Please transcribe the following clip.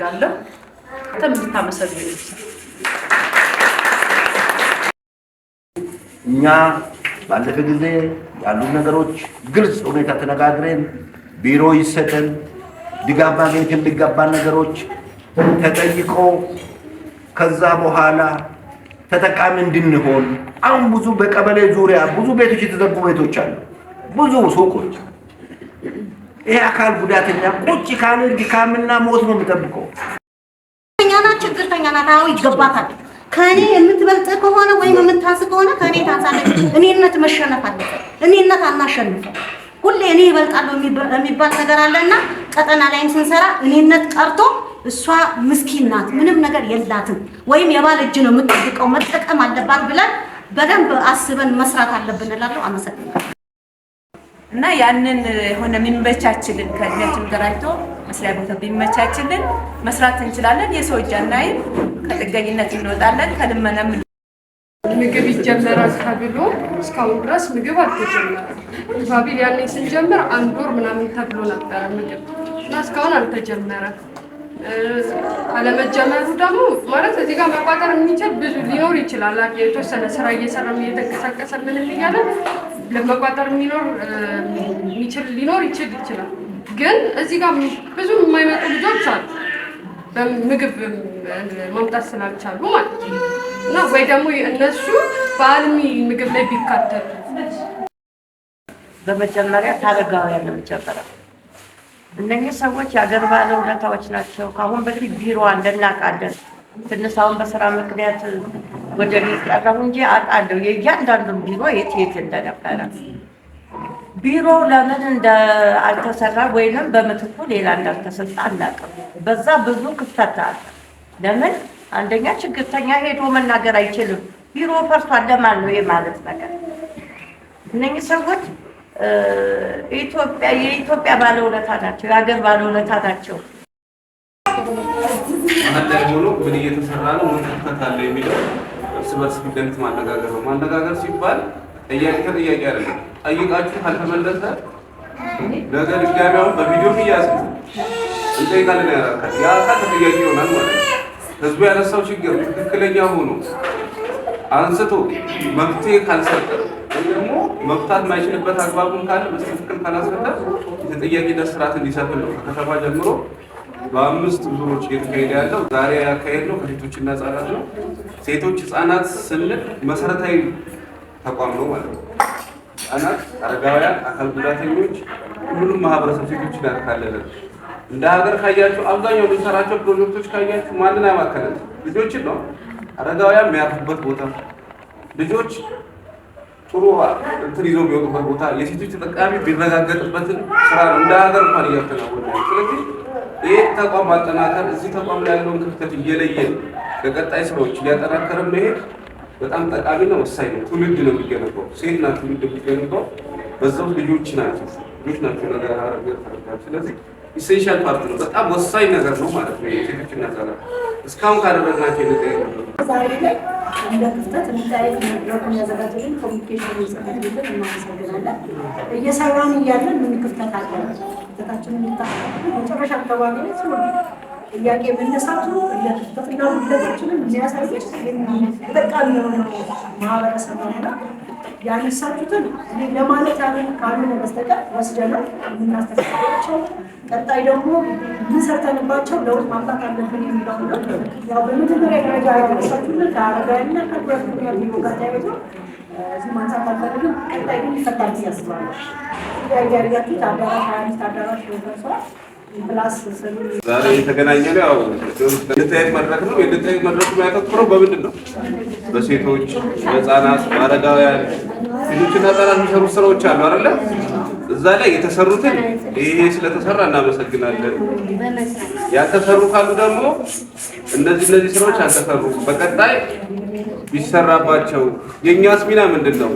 አመሰግናለሁ። እንድታመሰግኑ እኛ ባለፈ ጊዜ ያሉ ነገሮች ግልጽ ሁኔታ ተነጋግረን ቢሮ ይሰጠን ድጋፍ ማግኘት የሚገባን ነገሮች ተጠይቆ ከዛ በኋላ ተጠቃሚ እንድንሆን አሁን ብዙ በቀበሌ ዙሪያ ብዙ ቤቶች የተዘጉ ቤቶች አሉ፣ ብዙ ሱቆች። ይሄ አካል ጉዳተኛ ቁጭ ካለ ድካምና ሞት ነው የሚጠብቀው። ተኛና ችግርተኛ ናት። አዎ ይገባታል። ከኔ የምትበልጥ ከሆነ ወይም የምታንስ ከሆነ ከኔ ታንሳለች። እኔነት መሸነፍ አለበት። እኔነት አናሸንፈው። ሁሌ እኔ ይበልጣለሁ የሚባል ነገር አለና ቀጠና ላይም ስንሰራ እኔነት ቀርቶ እሷ ምስኪን ናት፣ ምንም ነገር የላትም ወይም የባል እጅ ነው የምትጠብቀው መጠቀም አለባት ብለን በደንብ አስበን መስራት አለብን እላለሁ። አመሰግናለሁ። እና ያንን ሆነ የሚመቻችልን ከእድሜያችን ጋር አይቶ መስሪያ ቦታ ቢመቻችልን መስራት እንችላለን። የሰው እጅ አናይም፣ ከጥገኝነት እንወጣለን፣ ከልመናም ምግብ ይጀመራል ተብሎ እስካሁን ድረስ ምግብ አልተጀመረም። ባቢል ያኔ ስንጀምር 1 ወር ምናምን ተብሎ ነበረ ምግብ እና እስካሁን አልተጀመረም። አለመጀመሩ ደግሞ ማለት እዚህ ጋር መቋጠር የሚችል ብዙ ሊኖር ይችላል። የተወሰነ ስራ እየሰራ እየተንቀሳቀሰ ምንም እያለ ለመቋጠር ሊኖር ይችላል። ግን እዚህ ጋር ብዙ የማይመጡ ልጆች አሉ በምግብ ማምጣት ስላልቻሉ ማለት ነው። እና ወይ ደግሞ እነሱ በአልሚ ምግብ ላይ ቢካተቱ በመጀመሪያ ታረጋውያን ነው የሚጀምረው። እነኚህ ሰዎች የአገር ባለውለታዎች ናቸው። ከአሁን በፊት ቢሮ እንደናቃለን ትንሽ አሁን በስራ ምክንያት ወደ ቤት ቀረሁ እንጂ አውቃለሁ የእያንዳንዱን ቢሮ የት እንደነበረ። ቢሮ ለምን እንዳልተሰራ ወይንም በምትኩ ሌላ እንዳልተሰጠ አናውቅም። በዛ ብዙ ክፍተት አለ። ለምን አንደኛ ችግርተኛ ሄዶ መናገር አይችልም። ቢሮ ፈርሷል ለማን ነው የማለት ነገር። እነኚህ ሰዎች የኢትዮጵያ ባለውለታ ናቸው፣ የሀገር ባለውለታ ናቸው። ላይ ሆኖ ምን እየተሰራ ነው ምን ክፍተት አለ የሚለው እርስ በርስ ቢገንት ማነጋገር ነው። ማነጋገር ሲባል ጥያቄ ከጥያቄ አይደለም። ጠይቃችሁ ካልተመለሰ ነገ ድጋሚ አሁን በቪዲዮ ይያዝ እንጠይቃለን ያላካል ያ አካል ተጠያቂ ይሆናል ማለት ነው። ህዝቡ ያነሳው ችግር ትክክለኛ ሆኖ አንስቶ መፍትሄ ካልሰጠ ደግሞ መፍታት የማይችልበት አግባቡን ካለ በትክክል ካላስረዳ የተጠያቂነት ስርዓት እንዲሰፍን ነው ከከተማ ጀምሮ በ5 ዙሮች እየተካሄደ ያለው። ዛሬ ያካሄድነው ከሴቶችና ህጻናት ነው። ሴቶች ህጻናት ስንል መሰረታዊ ተቋም ነው ማለት ነው። ህጻናት፣ አረጋውያን፣ አካል ጉዳተኞች ሁሉም ማህበረሰብ ሴቶችን ያካለለ እንደ ሀገር ካያችሁ አብዛኛው የምንሰራቸው ፕሮጀክቶች ካያችሁ ማንን ያማከለ ልጆችን ነው። አረጋውያን የሚያርፉበት ቦታ፣ ልጆች ጥሩ እንትን ይዘው የሚወጡበት ቦታ፣ የሴቶች ተጠቃሚ ቢረጋገጥበትን ስራ ነው እንደ ሀገር እንኳን እያከናወነ ነው። ስለዚህ ይህ ተቋም ማጠናከር እዚህ ተቋም ላይ ያለውን ክፍተት እየለየን ለቀጣይ ስራዎች እያጠናከርን መሄድ በጣም ጠቃሚና ወሳኝ ነው። ትውልድ ነው የሚገነባው። ሴት ናት ትውልድ የሚገነባው፣ በዛው ልጆች ናቸው ነገር አረጋግጥ። ስለዚህ ኢሴንሻል ፓርት ነው፣ በጣም ወሳኝ ነገር ነው ማለት ነው። የሴቶችና ህጻናት እስካሁን ካደረግናቸው ዛሬ ላይ እንደ ክፍተት እንታየት መድረኩን ያዘጋጀልን ኮሚኒኬሽን ጽሕፈት ቤትን እናመሰግናለን። እየሰራን እያለን ምን ክፍተት አለ ክፍተታችንን እንታቀም መጨረሻ አካባቢ ላይ ሲሆን ጥያቄ መነሳቱ ለክፍተትና ጉድለታችንን የሚያሳየች ተጠቃሚ የሆነ ማህበረሰብ ነውና ያነሳችሁትን ለማለት ካልሆነ በስተቀር ወስደናል የምናስተካክላቸው ቀጣይ ደግሞ ምን ሰርተንባቸው ለውጥ ማምጣት አለብን የሚለው ነው። ያው በመጀመሪያ ደረጃ ያነሳችሁልን ከአረጋውያንና ከጉዳተኛ ቢሮ ጋር ተያይዞ እዚህ ማንሳት አልፈልግም። ቀጣይ ግን ይፈታል ብዬ አስባለሁ። ያያያችሁት አዳራሽ 25 አዳራሽ ደርሷል። ዛሬ የተገናኘነው ያው የልጠይቅ መድረክ ነው። የልጠይቅ መድረኩ የሚያተኩረው በምንድን ነው? በሴቶች፣ በህፃናት፣ በአረጋውያን ሴቶችና ህፃናት የሚሰሩ ስራዎች አሉ አይደለ? እዛ ላይ የተሰሩትን ይሄ ስለተሰራ እናመሰግናለን። ያልተሰሩ ካሉ ደግሞ እነዚህ ስራዎች አልተሰሩ በቀጣይ ቢሰራባቸው የእኛስ ሚና ምንድን ነው?